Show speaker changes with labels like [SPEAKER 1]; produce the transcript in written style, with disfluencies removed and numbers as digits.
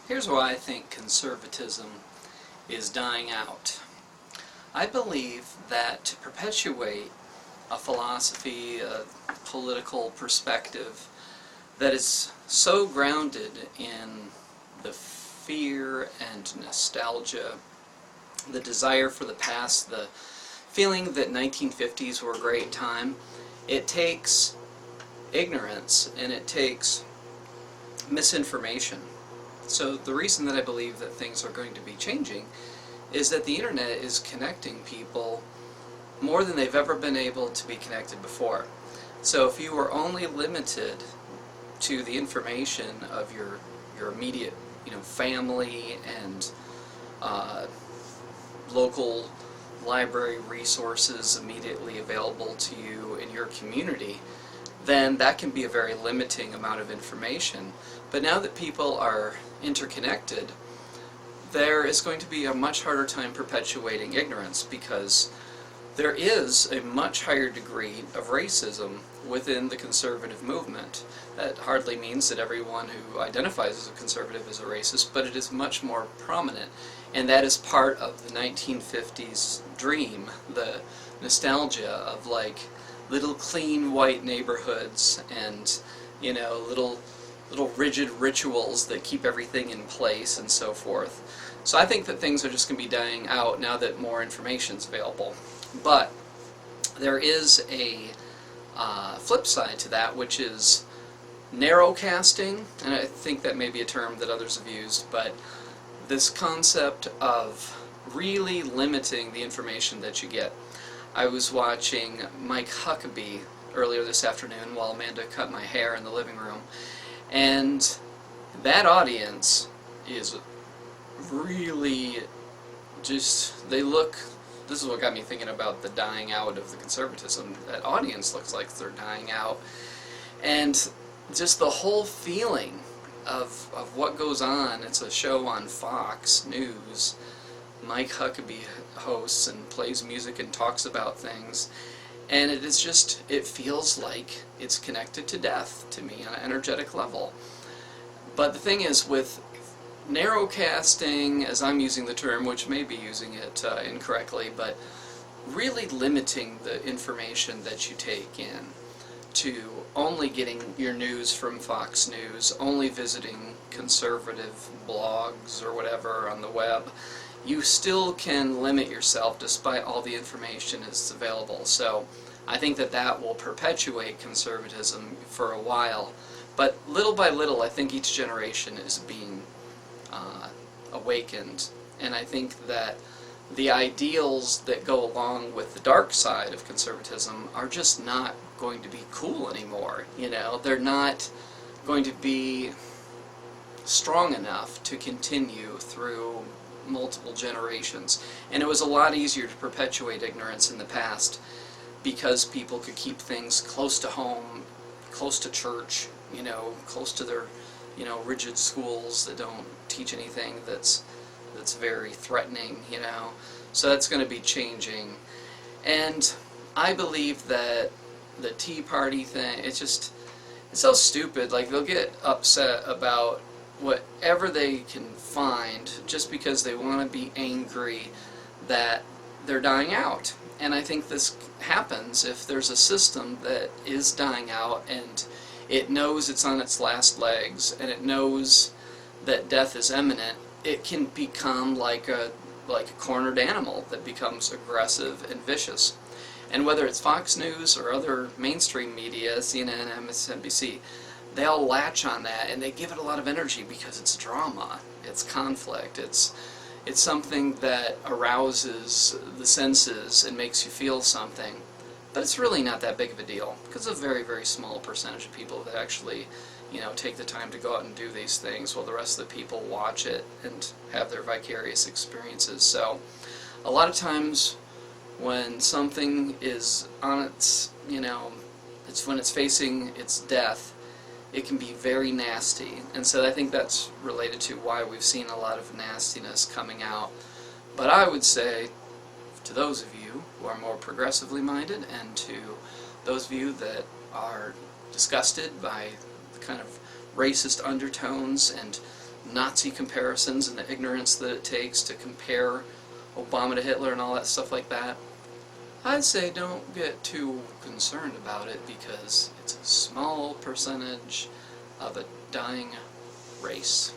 [SPEAKER 1] Here's why I think conservatism is dying out. I believe that to perpetuate a philosophy, a political perspective that is so grounded in the fear and nostalgia, the desire for the past, the feeling that 1950s were a great time, it takes ignorance and it takes misinformation. So the reason that I believe that things are going to be changing is that the internet is connecting people more than they've ever been able to be connected before. So if you are only limited to the information of your immediate, family and local library resources immediately available to you in your community, then that can be a very limiting amount of information. But now that people are interconnected, there is going to be a much harder time perpetuating ignorance, because there is a much higher degree of racism within the conservative movement. That hardly means that everyone who identifies as a conservative is a racist, but it is much more prominent. And that is part of the 1950s dream, the nostalgia of like little clean white neighborhoods and little rigid rituals that keep everything in place and so forth. So I think that things are just going to be dying out now that more information is available. But there is a flip side to that, which is narrowcasting, and I think that may be a term that others have used, but this concept of really limiting the information that you get. I was watching Mike Huckabee earlier this afternoon while Amanda cut my hair in the living room, and that audience is really just, this is what got me thinking about the dying out of the conservatism. That audience looks like they're dying out, and just the whole feeling of what goes on. It's a show on Fox News. Mike Huckabee hosts and plays music and talks about things, and it is just, it feels like it's connected to death to me on an energetic level. But the thing is, with narrowcasting, as I'm using the term, which may be using it incorrectly, but really limiting the information that you take in to only getting your news from Fox News, only visiting conservative blogs or whatever on the web, you still can limit yourself despite all the information that's available. So I think that that will perpetuate conservatism for a while, but little by little I think each generation is being awakened, and I think that the ideals that go along with the dark side of conservatism are just not going to be cool anymore. They're not going to be strong enough to continue through multiple generations. And it was a lot easier to perpetuate ignorance in the past because people could keep things close to home, close to church, close to their rigid schools that don't teach anything that's very threatening, So that's going to be changing. And I believe that the Tea Party thing, it's so stupid. Like, they'll get upset about whatever they can find just because they want to be angry that they're dying out. And I think this happens if there's a system that is dying out and it knows it's on its last legs and it knows that death is imminent. It can become like a cornered animal that becomes aggressive and vicious. And whether it's Fox News or other mainstream media, CNN, MSNBC, they all latch on that and they give it a lot of energy because it's drama, it's conflict, it's something that arouses the senses and makes you feel something. But it's really not that big of a deal, because it's a very, very small percentage of people that actually, take the time to go out and do these things, while the rest of the people watch it and have their vicarious experiences. So a lot of times when something is on its, it's when it's facing its death, it can be very nasty. And so I think that's related to why we've seen a lot of nastiness coming out. But I would say, to those of you who are more progressively minded, and to those of you that are disgusted by the kind of racist undertones and Nazi comparisons and the ignorance that it takes to compare Obama to Hitler and all that stuff like that, I'd say don't get too concerned about it, because it's a small percentage of a dying race.